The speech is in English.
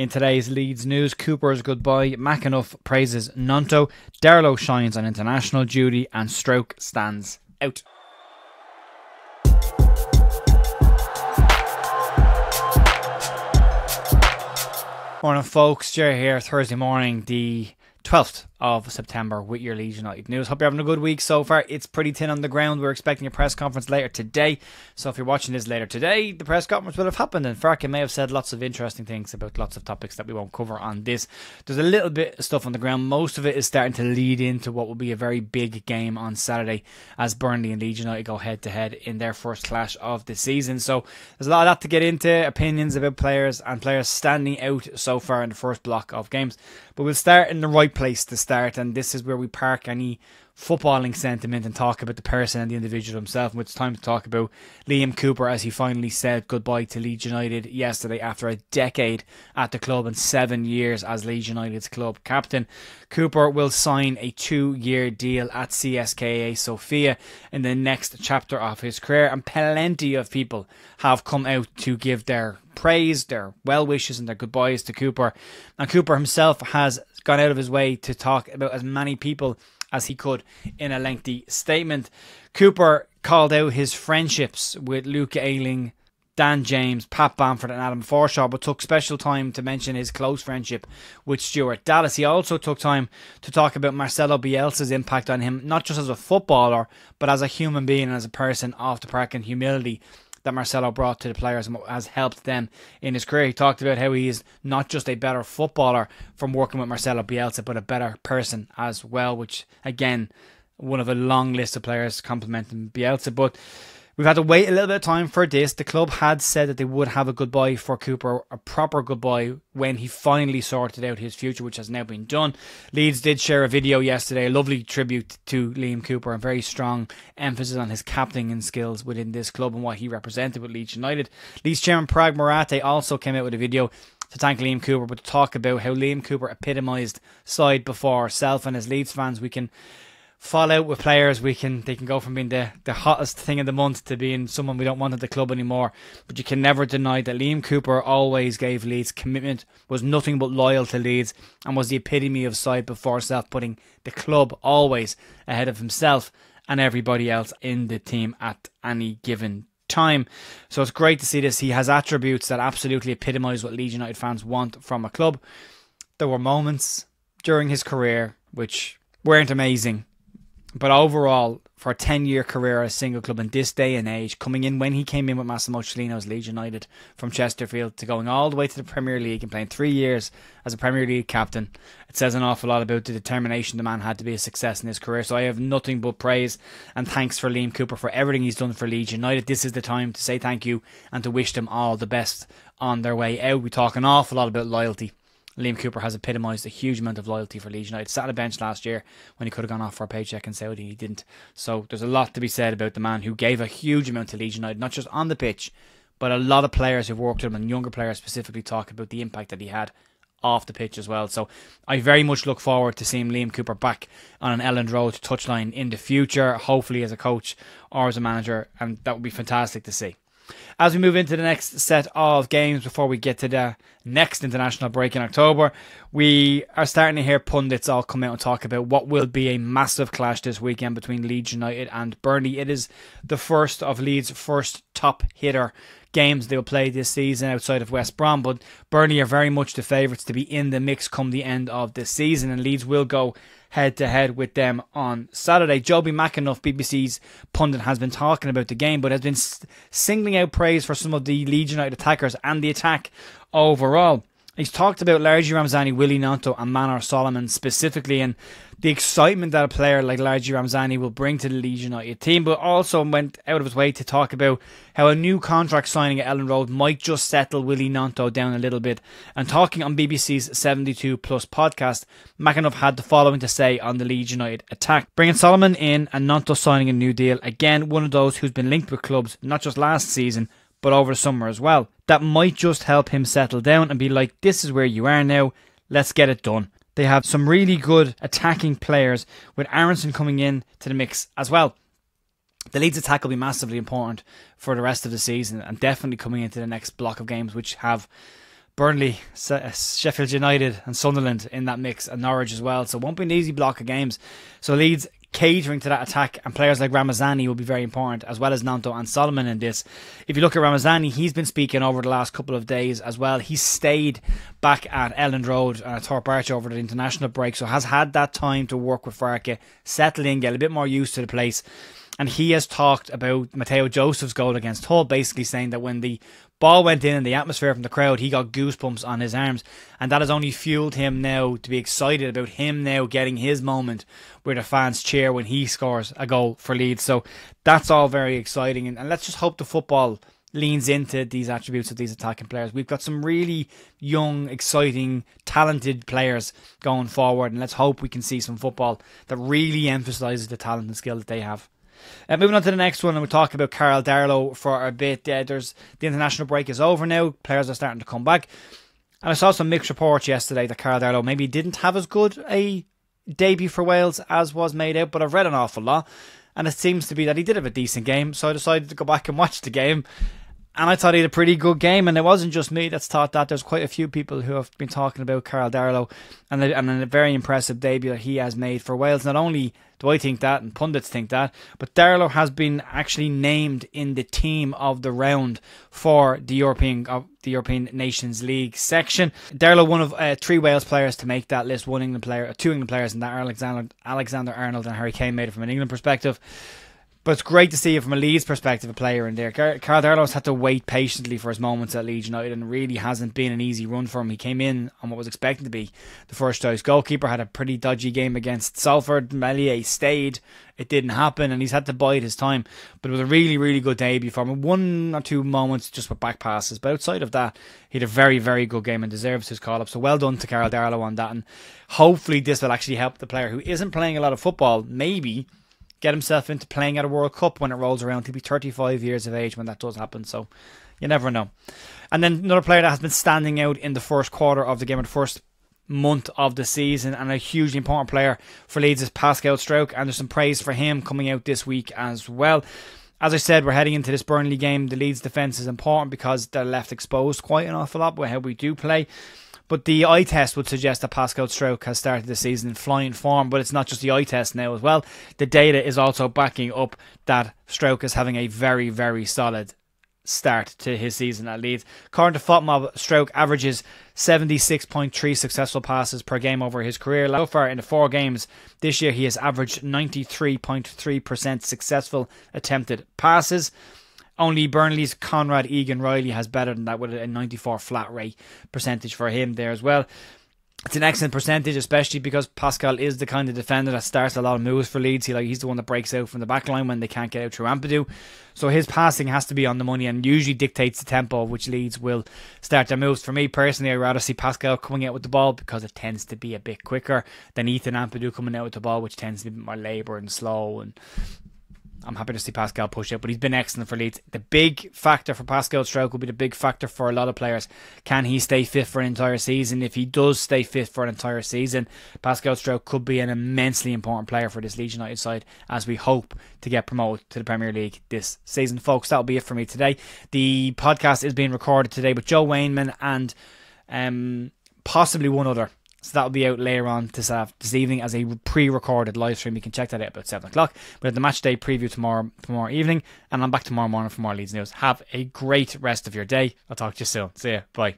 In today's Leeds news, Cooper's goodbye, McAnuff praises Gnonto, Darlow shines on international duty, and Struijk stands out. Morning folks, Jerry here, Thursday morning, the 12th of September with your Leeds United news. Hope you're having a good week so far. It's pretty thin on the ground. We're expecting a press conference later today. So if you're watching this later today, the press conference will have happened and Farke may have said lots of interesting things about lots of topics that we won't cover on this. There's a little bit of stuff on the ground. Most of it is starting to lead into what will be a very big game on Saturday as Burnley and Leeds United go head to head in their first clash of the season. So there's a lot of that to get into, opinions about players and players standing out so far in the first block of games. But we'll start in the right place to start, and this is where we park any footballing sentiment and talk about the person and the individual himself. And it's time to talk about Liam Cooper as he finally said goodbye to Leeds United yesterday after a decade at the club and 7 years as Leeds United's club captain. Cooper will sign a 2-year deal at CSKA Sofia in the next chapter of his career, and plenty of people have come out to give their praise, their well wishes and their goodbyes to Cooper. And Cooper himself has gone out of his way to talk about as many people as he could in a lengthy statement. Cooper called out his friendships with Luke Ayling, Dan James, Pat Bamford and Adam Forshaw, but took special time to mention his close friendship with Stuart Dallas. He also took time to talk about Marcelo Bielsa's impact on him, not just as a footballer, but as a human being and as a person off the park, and humility that Marcelo brought to the players and has helped them in his career. He talked about how he is not just a better footballer from working with Marcelo Bielsa, but a better person as well, which again, one of a long list of players complimenting Bielsa. But we've had to wait a little bit of time for this. The club had said that they would have a goodbye for Cooper, a proper goodbye, when he finally sorted out his future, which has now been done. Leeds did share a video yesterday, a lovely tribute to Liam Cooper, a very strong emphasis on his captaining skills within this club and what he represented with Leeds United. Leeds chairman Parag Morate also came out with a video to thank Liam Cooper, but to talk about how Liam Cooper epitomised side before self. And as Leeds fans, we can fall out with players, they can go from being the hottest thing of the month to being someone we don't want at the club anymore. But you can never deny that Liam Cooper always gave Leeds commitment, was nothing but loyal to Leeds, and was the epitome of side before self, putting the club always ahead of himself and everybody else in the team at any given time. So it's great to see this. He has attributes that absolutely epitomise what Leeds United fans want from a club. There were moments during his career which weren't amazing, but overall, for a 10-year career at a single club in this day and age, coming in when he came in with Massimo Cellino's Leeds United from Chesterfield to going all the way to the Premier League and playing 3 years as a Premier League captain, it says an awful lot about the determination the man had to be a success in his career. So I have nothing but praise and thanks for Liam Cooper for everything he's done for Leeds United. This is the time to say thank you and to wish them all the best on their way out. We talk an awful lot about loyalty. Liam Cooper has epitomised a huge amount of loyalty for Leeds United. Sat on a bench last year when he could have gone off for a paycheck in Saudi. He didn't. So there's a lot to be said about the man who gave a huge amount to Leeds United, not just on the pitch, but a lot of players who've worked with him, and younger players specifically, talk about the impact that he had off the pitch as well. So I very much look forward to seeing Liam Cooper back on an Elland Road touchline in the future, hopefully as a coach or as a manager, and that would be fantastic to see. As we move into the next set of games before we get to the next international break in October, we are starting to hear pundits all come out and talk about what will be a massive clash this weekend between Leeds United and Burnley. It is the first of Leeds' first top hitter games they will play this season outside of West Brom, but Burnley are very much the favourites to be in the mix come the end of this season, and Leeds will go head to head with them on Saturday. Joby McAnuff, BBC's pundit, has been talking about the game, but has been singling out praise for some of the Leeds United attackers and the attack overall. He's talked about Largi Ramzani, Willie Gnonto and Manor Solomon specifically, and the excitement that a player like Largi Ramzani will bring to the Leeds United team, but also went out of his way to talk about how a new contract signing at Elland Road might just settle Willie Gnonto down a little bit. And talking on BBC's 72 Plus podcast, McAnuff had the following to say on the Leeds United attack. Bringing Solomon in and Gnonto signing a new deal, again one of those who's been linked with clubs not just last season but over the summer as well. That might just help him settle down and be like, this is where you are now, let's get it done. They have some really good attacking players with Aronson coming in to the mix as well. The Leeds attack will be massively important for the rest of the season and definitely coming into the next block of games, which have Burnley, Sheffield United and Sunderland in that mix, and Norwich as well. So it won't be an easy block of games. So Leeds catering to that attack, and players like Ramazani will be very important, as well as Gnonto and Solomon in this. If you look at Ramazani, he's been speaking over the last couple of days as well. He stayed back at Elland Road and at Thorpe Arch over the international break, so has had that time to work with Farke, settle in, get a bit more used to the place. And he has talked about Matteo Joseph's goal against Hull, basically saying that when the ball went in and the atmosphere from the crowd, he got goosebumps on his arms, and that has only fueled him now to be excited about him now getting his moment where the fans cheer when he scores a goal for Leeds. So that's all very exciting, and let's just hope the football leans into these attributes of these attacking players. We've got some really young, exciting, talented players going forward, and let's hope we can see some football that really emphasises the talent and skill that they have. Moving on to the next one, and we'll talk about Karl Darlow for a bit. The international break is over now. Players are starting to come back. And I saw some mixed reports yesterday that Karl Darlow maybe didn't have as good a debut for Wales as was made out, but I've read an awful lot, and it seems to be that he did have a decent game, so I decided to go back and watch the game. And I thought he had a pretty good game, and it wasn't just me that's thought that. There's quite a few people who have been talking about Karl Darlow and a very impressive debut that he has made for Wales. Not only do I think that, and pundits think that, but Darlow has been actually named in the team of the round for the European Nations League section. Darlow, one of 3 Wales players to make that list, 2 England players, and that Alexander Arnold and Harry Kane made it from an England perspective. But it's great to see it from a Leeds perspective, a player in there. Karl Darlow's had to wait patiently for his moments at Leeds United, and really hasn't been an easy run for him. He came in on what was expected to be the first choice goalkeeper, had a pretty dodgy game against Salford. Meslier stayed. It didn't happen, and he's had to bide his time. But it was a really, really good debut for him. 1 or 2 moments just with back passes. But outside of that, he had a very, very good game and deserves his call-up. So well done to Karl Darlow on that. And hopefully this will actually help the player who isn't playing a lot of football, maybe get himself into playing at a World Cup when it rolls around. He'll be 35 years of age when that does happen, so you never know. And then another player that has been standing out in the first quarter of the game, or the first month of the season, and a hugely important player for Leeds, is Pascal Struijk, and there's some praise for him coming out this week as well. As I said, we're heading into this Burnley game. The Leeds defence is important because they're left exposed quite an awful lot with how we do play. But the eye test would suggest that Pascal Struijk has started the season in flying form. But it's not just the eye test now as well. The data is also backing up that Struijk is having a very, very solid start to his season at Leeds. According to FotMob, Struijk averages 76.3 successful passes per game over his career. So far in the 4 games this year, he has averaged 93.3% successful attempted passes. Only Burnley's Conrad Egan Riley has better than that, with a 94 flat rate percentage for him there as well. It's an excellent percentage, especially because Pascal is the kind of defender that starts a lot of moves for Leeds. He's the one that breaks out from the back line when they can't get out through Ampadu. So his passing has to be on the money and usually dictates the tempo of which Leeds will start their moves. For me personally, I'd rather see Pascal coming out with the ball because it tends to be a bit quicker than Ethan Ampadu coming out with the ball, which tends to be more laboured and slow, and I'm happy to see Pascal push it, but he's been excellent for Leeds. The big factor for Pascal Struijk will be the big factor for a lot of players. Can he stay fit for an entire season? If he does stay fit for an entire season, Pascal Struijk could be an immensely important player for this Leeds United side as we hope to get promoted to the Premier League this season. Folks, that'll be it for me today. The podcast is being recorded today with Joe Wainman and possibly one other. So that'll be out later on this evening as a pre-recorded live stream. You can check that out about 7 o'clock. We have the match day preview tomorrow evening, and I'm back tomorrow morning for more Leeds news. Have a great rest of your day. I'll talk to you soon. See ya. Bye.